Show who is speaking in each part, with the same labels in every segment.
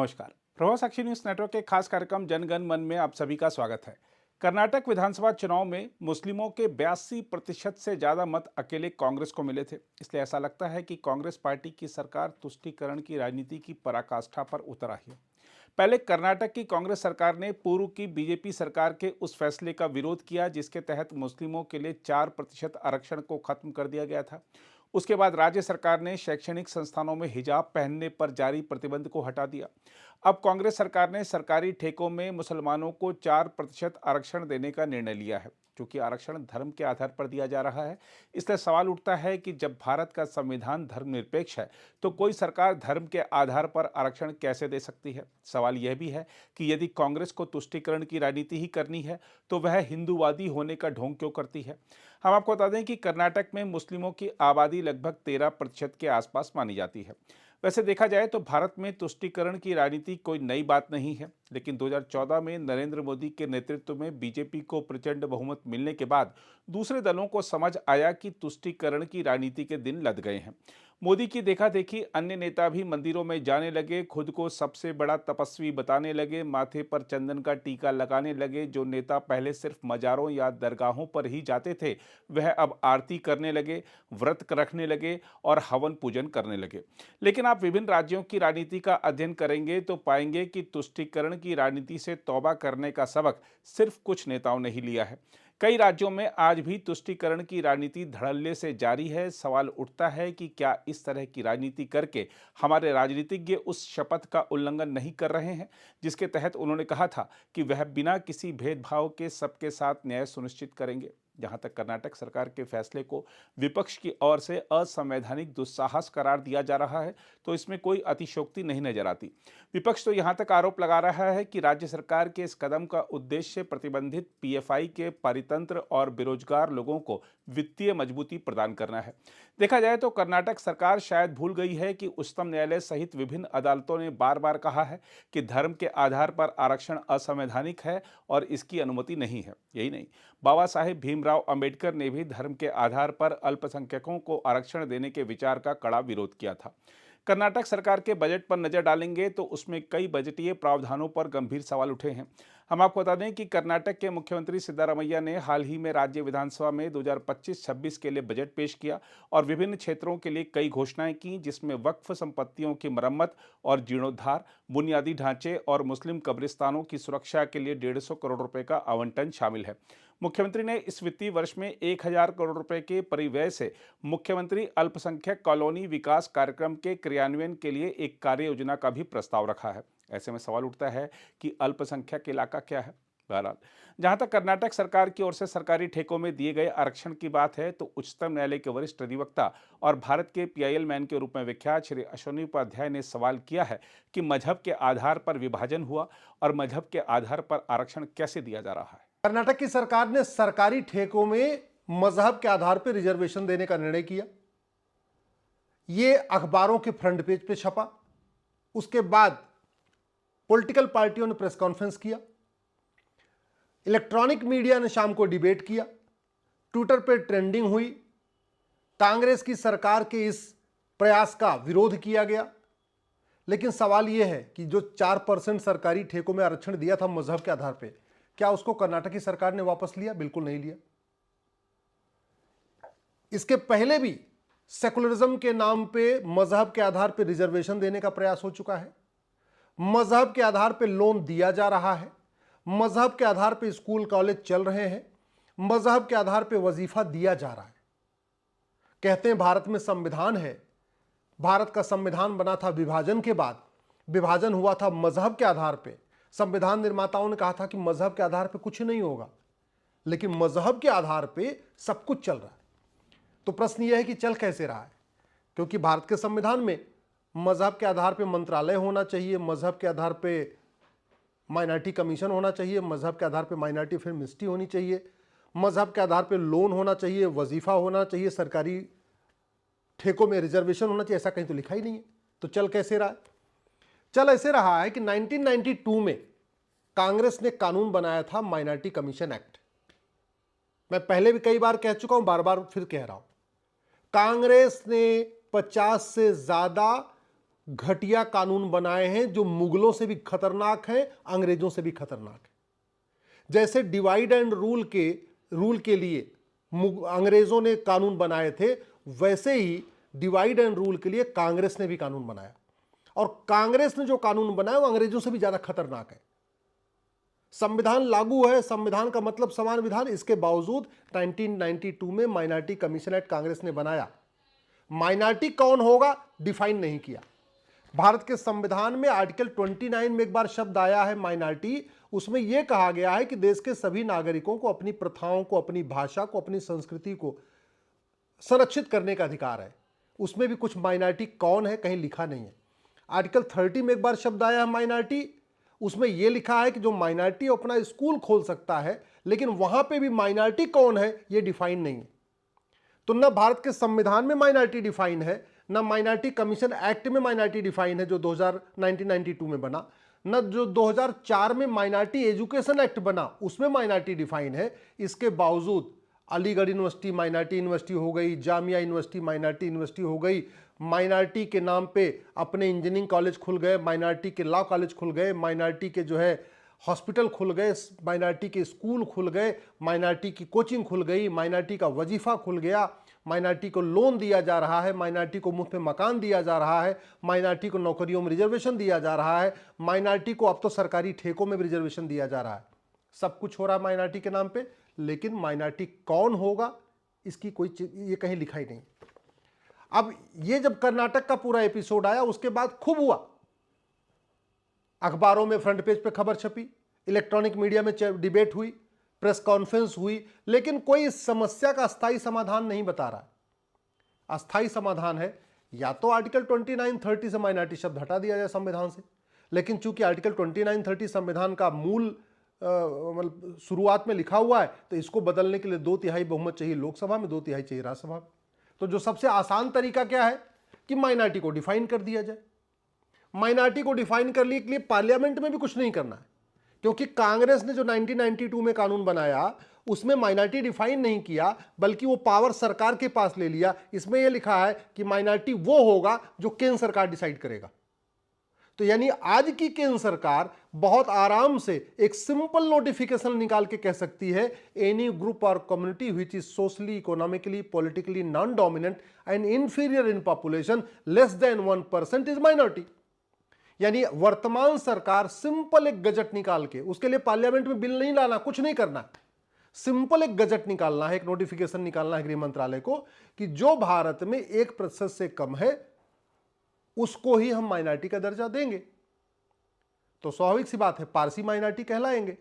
Speaker 1: नमस्कार। प्रभाव साक्षी news network के खास कार्यक्रम जनगण मन में आप सभी का स्वागत है। कर्नाटक विधानसभा चुनाव में मुस्लिमों के 82% से ज्यादा मत अकेले कांग्रेस को मिले थे। इसलिए ऐसा लगता है कि कांग्रेस पार्टी की सरकार तुष्टीकरण की राजनीति की पराकाष्ठा पर उतर आई है। पहले कर्नाटक की कांग्रेस सरकार ने पूर्व की बीजेपी सरकार के उस फैसले का विरोध किया जिसके तहत मुस्लिमों के लिए 4% आरक्षण को खत्म कर दिया गया था। उसके बाद राज्य सरकार ने शैक्षणिक संस्थानों में हिजाब पहनने पर जारी प्रतिबंध को हटा दिया। अब कांग्रेस सरकार ने सरकारी ठेकों में मुसलमानों को 4% आरक्षण देने का निर्णय लिया है। क्योंकि आरक्षण धर्म के आधार पर दिया जा रहा है, इसलिए सवाल उठता है कि जब भारत का संविधान धर्मनिरपेक्ष है तो कोई सरकार धर्म के आधार पर आरक्षण कैसे दे सकती है। सवाल यह भी है कि यदि कांग्रेस को तुष्टीकरण की राजनीति ही करनी है तो वह हिंदूवादी होने का ढोंग क्यों करती है। हम आपको बता दें कि कर्नाटक में मुस्लिमों की आबादी लगभग 13% के आसपास मानी जाती है। वैसे देखा जाए तो भारत में तुष्टीकरण की राजनीति कोई नई बात नहीं है, लेकिन 2014 में नरेंद्र मोदी के नेतृत्व में बीजेपी को प्रचंड बहुमत मिलने के बाद दूसरे दलों को समझ आया कि तुष्टीकरण की राजनीति के दिन लद गए हैं। मोदी की देखा देखी अन्य नेता भी मंदिरों में जाने लगे, खुद को सबसे बड़ा तपस्वी बताने लगे, माथे पर चंदन का टीका लगाने लगे। जो नेता पहले सिर्फ मजारों या दरगाहों पर ही जाते थे वह अब आरती करने लगे, व्रत रखने लगे और हवन पूजन करने लगे। लेकिन आप विभिन्न राज्यों की राजनीति का अध्ययन करेंगे तो पाएंगे कि तुष्टीकरण की राजनीति से तौबा करने का सबक सिर्फ कुछ नेताओं ने ही लिया है। कई राज्यों में आज भी तुष्टीकरण की राजनीति धड़ल्ले से जारी है। सवाल उठता है कि क्या इस तरह की राजनीति करके हमारे राजनीतिज्ञ उस शपथ का उल्लंघन नहीं कर रहे हैं जिसके तहत उन्होंने कहा था कि वह बिना किसी भेदभाव के सबके साथ न्याय सुनिश्चित करेंगे। जहां तक कर्नाटक सरकार के फैसले को विपक्ष की ओर से असंवैधानिक दुस्साहस करार दिया जा रहा है तो इसमें कोई अतिशयोक्ति नहीं नजर आती। विपक्ष तो यहां तक आरोप लगा रहा है कि राज्य सरकार के इस कदम का उद्देश्य प्रतिबंधित पीएफआई के पारितंत्र और बेरोजगार लोगों को वित्तीय मजबूती प्रदान करना है। देखा जाए तो कर्नाटक सरकार शायद भूल गई है कि उच्चतम न्यायालय सहित विभिन्न अदालतों ने बार बार कहा है कि धर्म के आधार पर आरक्षण असंवैधानिक है और इसकी अनुमति नहीं है। यही नहीं, बाबा साहेब भीमराव अंबेडकर ने भी धर्म के आधार पर अल्पसंख्यकों को आरक्षण देने के विचार का कड़ा विरोध किया था। कर्नाटक सरकार के बजट पर नजर डालेंगे तो उसमें कई बजटीय प्रावधानों पर गंभीर सवाल उठे हैं। हम आपको बता दें कि कर्नाटक के मुख्यमंत्री सिद्धारमैया ने हाल ही में राज्य विधानसभा में 2025-26 के लिए बजट पेश किया और विभिन्न क्षेत्रों के लिए कई घोषणाएं की, जिसमें वक्फ संपत्तियों की मरम्मत और जीर्णोद्धार, बुनियादी ढांचे और मुस्लिम कब्रिस्तानों की सुरक्षा के लिए 150 करोड़ रुपए का आवंटन शामिल है। मुख्यमंत्री ने इस वित्तीय वर्ष में 1000 करोड़ रुपए के परिव्यय से मुख्यमंत्री अल्पसंख्यक कॉलोनी विकास कार्यक्रम के क्रियान्वयन के लिए एक कार्य योजना का भी प्रस्ताव रखा है। ऐसे में सवाल उठता है कि अल्पसंख्यक इलाका क्या है। बहरहाल, जहां तक कर्नाटक सरकार की ओर से सरकारी ठेकों में दिए गए आरक्षण की बात है तो उच्चतम न्यायालय के वरिष्ठ अधिवक्ता और भारत के पीआईएल मैन के रूप में विख्यात श्री अश्विनी उपाध्याय ने सवाल किया है कि मजहब के आधार पर विभाजन हुआ और मजहब के आधार पर आरक्षण कैसे दिया जा रहा है।
Speaker 2: कर्नाटक की सरकार ने सरकारी ठेकों में मजहब के आधार पर रिजर्वेशन देने का निर्णय किया। यह अखबारों के फ्रंट पेज पे छपा। उसके बाद पॉलिटिकल पार्टियों ने प्रेस कॉन्फ्रेंस किया, इलेक्ट्रॉनिक मीडिया ने शाम को डिबेट किया, ट्विटर पर ट्रेंडिंग हुई। कांग्रेस की सरकार के इस प्रयास का विरोध किया गया। लेकिन सवाल यह है कि जो 4% सरकारी ठेकों में आरक्षण दिया था मजहब के आधार पर, क्या उसको कर्नाटक की सरकार ने वापस लिया? बिल्कुल नहीं लिया। इसके पहले भी सेकुलरिज्म के नाम पे मजहब के आधार पर रिजर्वेशन देने का प्रयास हो चुका है। मजहब के आधार पर लोन दिया जा रहा है। मजहब के आधार पर स्कूल कॉलेज चल रहे हैं। मजहब के आधार पर वजीफा दिया जा रहा है। कहते हैं भारत में संविधान है। भारत का संविधान बना था विभाजन के बाद। विभाजन हुआ था मजहब के आधार पर। संविधान निर्माताओं ने कहा था कि मजहब के आधार पर कुछ नहीं होगा, लेकिन मजहब के आधार पर सब कुछ चल रहा है। तो प्रश्न यह है कि चल कैसे रहा है? क्योंकि भारत के संविधान में मजहब के आधार पर मंत्रालय होना चाहिए, मजहब के आधार पर माइनॉरिटी कमीशन होना चाहिए, मजहब के आधार पर माइनॉरिटी फिल्म मिनिस्ट्री होनी चाहिए, मजहब के आधार पर लोन होना चाहिए, वजीफा होना चाहिए, सरकारी ठेकों में रिजर्वेशन होना चाहिए। ऐसा कहीं तो लिखा ही नहीं है। तो चल कैसे रहा है? चल ऐसे रहा है कि 1992 में कांग्रेस ने कानून बनाया था माइनॉरिटी कमीशन एक्ट। मैं पहले भी कई बार कह चुका हूं, बार बार फिर कह रहा हूं। कांग्रेस ने 50 से ज्यादा घटिया कानून बनाए हैं जो मुगलों से भी खतरनाक हैं, अंग्रेजों से भी खतरनाक है। जैसे डिवाइड एंड रूल के लिए अंग्रेजों ने कानून बनाए थे, वैसे ही डिवाइड एंड रूल के लिए कांग्रेस ने भी कानून बनाया, और कांग्रेस ने जो कानून बनाया वो अंग्रेजों से भी ज्यादा खतरनाक है। संविधान लागू है, संविधान का मतलब समान विधान, इसके बावजूद 1992 में माइनॉरिटी कमीशन एक्ट कांग्रेस ने बनाया। माइनॉरिटी कौन होगा डिफाइन नहीं किया। भारत के संविधान में आर्टिकल 29 में एक बार शब्द आया है माइनॉरिटी, उसमें यह कहा गया है कि देश के सभी नागरिकों को अपनी प्रथाओं को, अपनी भाषा को, अपनी संस्कृति को संरक्षित करने का अधिकार है। उसमें भी कुछ माइनॉरिटी कौन है कहीं लिखा नहीं है। आर्टिकल 30 में एक बार शब्द आया है माइनॉरिटी, उसमें यह लिखा है कि जो माइनॉरिटी अपना स्कूल खोल सकता है, लेकिन वहां पे भी माइनॉरिटी कौन है यह डिफाइन नहीं है। तो न भारत के संविधान में माइनॉरिटी डिफाइन है, न माइनॉरिटी कमीशन एक्ट में माइनॉरिटी डिफाइन है जो 1992 में बना, न जो 2004 में माइनॉरिटी एजुकेशन एक्ट बना उसमें माइनॉरिटी डिफाइन है। इसके बावजूद अलीगढ़ यूनिवर्सिटी माइनॉरिटी यूनिवर्सिटी हो गई, जामिया यूनिवर्सिटी माइनॉरिटी यूनिवर्सिटी हो गई, माइनॉरिटी के नाम पे अपने इंजीनियरिंग कॉलेज खुल गए, माइनॉरिटी के लॉ कॉलेज खुल गए, माइनॉरिटी के जो है हॉस्पिटल खुल गए, माइनॉरिटी के स्कूल खुल गए, माइनॉरिटी की कोचिंग खुल गई, माइनॉरिटी का वजीफा खुल गया, माइनॉरिटी को लोन दिया जा रहा है, माइनॉरिटी को मुफ्त में मकान दिया जा रहा है, माइनॉरिटी को नौकरियों में रिजर्वेशन दिया जा रहा है, माइनॉरिटी को अब तो सरकारी ठेकों में भी रिजर्वेशन दिया जा रहा है। सब कुछ हो रहा है माइनॉरिटी के नाम पे, लेकिन माइनॉरिटी कौन होगा इसकी कोई ये कहीं लिखा ही नहीं। अब ये जब कर्नाटक का पूरा एपिसोड आया उसके बाद खूब हुआ, अखबारों में फ्रंट पेज पे खबर छपी, इलेक्ट्रॉनिक मीडिया में डिबेट हुई, प्रेस कॉन्फ्रेंस हुई, लेकिन कोई इस समस्या का अस्थायी समाधान नहीं बता रहा। अस्थायी समाधान है या तो आर्टिकल 29-30 से माइनॉरिटी शब्द हटा दिया जाए संविधान से, लेकिन चूंकि आर्टिकल 29-30 संविधान का मूल मतलब शुरुआत में लिखा हुआ है, तो इसको बदलने के लिए 2/3 बहुमत चाहिए लोकसभा में, 2/3 चाहिए राज्यसभा में। तो जो सबसे आसान तरीका क्या है कि माइनॉरिटी को डिफाइन कर दिया जाए। माइनॉरिटी को डिफाइन करने के लिए पार्लियामेंट में भी कुछ नहीं करना है, क्योंकि कांग्रेस ने जो 1992 में कानून बनाया उसमें माइनॉरिटी डिफाइन नहीं किया, बल्कि वो पावर सरकार के पास ले लिया। इसमें यह लिखा है कि माइनॉरिटी वो होगा जो केंद्र सरकार डिसाइड करेगा। तो यानी आज की केंद्र सरकार बहुत आराम से एक सिंपल नोटिफिकेशन निकाल के कह सकती है, एनी ग्रुप और community which is socially, economically, politically non dominant and inferior in population less than 1% is minority. यानी वर्तमान सरकार सिंपल एक गजट निकाल के, उसके लिए पार्लियामेंट में बिल नहीं लाना, कुछ नहीं करना, सिंपल एक गजट निकालना है, एक नोटिफिकेशन निकालना है गृह मंत्रालय को कि जो भारत में 1% से कम है उसको ही हम माइनॉरिटी का दर्जा देंगे। तो स्वाभाविक सी बात है, पारसी माइनॉरिटी कहलाएंगे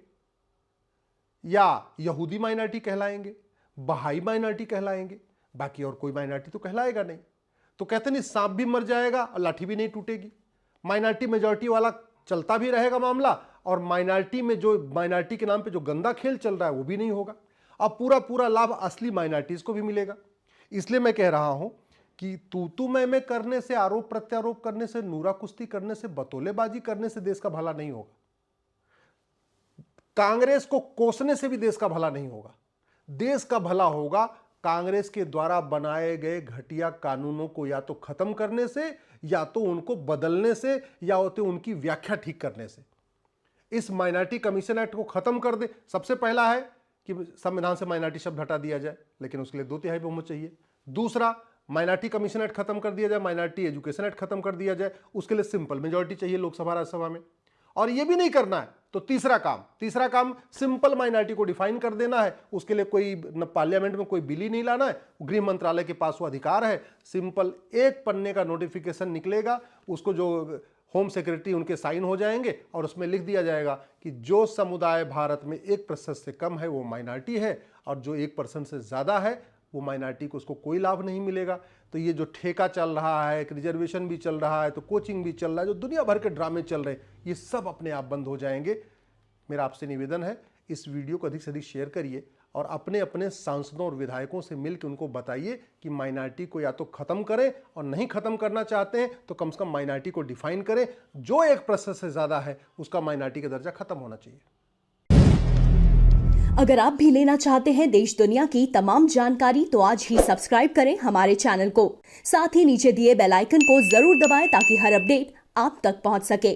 Speaker 2: या यहूदी माइनॉरिटी कहलाएंगे, बहाई माइनॉरिटी कहलाएंगे, बाकी और कोई माइनॉरिटी तो कहलाएगा नहीं। तो कहते नहीं सांप भी मर जाएगा और लाठी भी नहीं टूटेगी। माइनॉरिटी मेजॉरिटी वाला चलता भी रहेगा मामला, और माइनॉरिटी में जो माइनॉरिटी के नाम पे जो गंदा खेल चल रहा है वो भी नहीं होगा। अब पूरा लाभ असली माइनॉरिटीज को भी मिलेगा। इसलिए मैं कह रहा हूं कि तू मैं करने से, आरोप प्रत्यारोप करने से, नूरा कुश्ती करने से, बतौलेबाजी करने से देश का भला नहीं होगा। कांग्रेस को कोसने से भी देश का भला नहीं होगा। देश का भला होगा कांग्रेस के द्वारा बनाए गए घटिया कानूनों को या तो खत्म करने से, या तो उनको बदलने से, या तो उनकी व्याख्या ठीक करने से। इस माइनॉरिटी कमीशन एक्ट को खत्म कर दे। सबसे पहला है कि संविधान से माइनॉरिटी शब्द हटा दिया जाए, लेकिन उसके लिए 2/3 बहुमत चाहिए। दूसरा, माइनॉरिटी कमीशन एक्ट खत्म कर दिया जाए, माइनॉरिटी एजुकेशन एक्ट खत्म कर दिया जाए, उसके लिए सिंपल मेजॉरिटी चाहिए लोकसभा राज्यसभा में। और ये भी नहीं करना है तो तीसरा काम सिंपल माइनॉरिटी को डिफाइन कर देना है। उसके लिए कोई पार्लियामेंट में कोई बिल ही नहीं लाना है, गृह मंत्रालय के पास वो अधिकार है। सिंपल एक पन्ने का नोटिफिकेशन निकलेगा, उसको जो होम सेक्रेटरी उनके साइन हो जाएंगे और उसमें लिख दिया जाएगा कि जो समुदाय भारत में 1% से कम है वो माइनॉरिटी है, और जो 1% से ज्यादा है वो माइनॉरिटी को उसको कोई लाभ नहीं मिलेगा। तो ये जो ठेका चल रहा है, एक रिजर्वेशन भी चल रहा है, तो कोचिंग भी चल रहा है, जो दुनिया भर के ड्रामे चल रहे हैं, ये सब अपने आप बंद हो जाएंगे। मेरा आपसे निवेदन है, इस वीडियो को अधिक से अधिक शेयर करिए और अपने अपने सांसदों और विधायकों से मिलकर उनको बताइए कि माइनॉरिटी को या तो खत्म करें, और नहीं खत्म करना चाहते हैं तो कम से कम माइनॉरिटी को डिफाइन करें। जो 1% से ज्यादा है उसका माइनॉरिटी का दर्जा खत्म होना चाहिए।
Speaker 3: अगर आप भी लेना चाहते हैं देश दुनिया की तमाम जानकारी तो आज ही सब्सक्राइब करें हमारे चैनल को। साथ ही नीचे दिए बेल आइकन को जरूर दबाएं ताकि हर अपडेट आप तक पहुंच सके।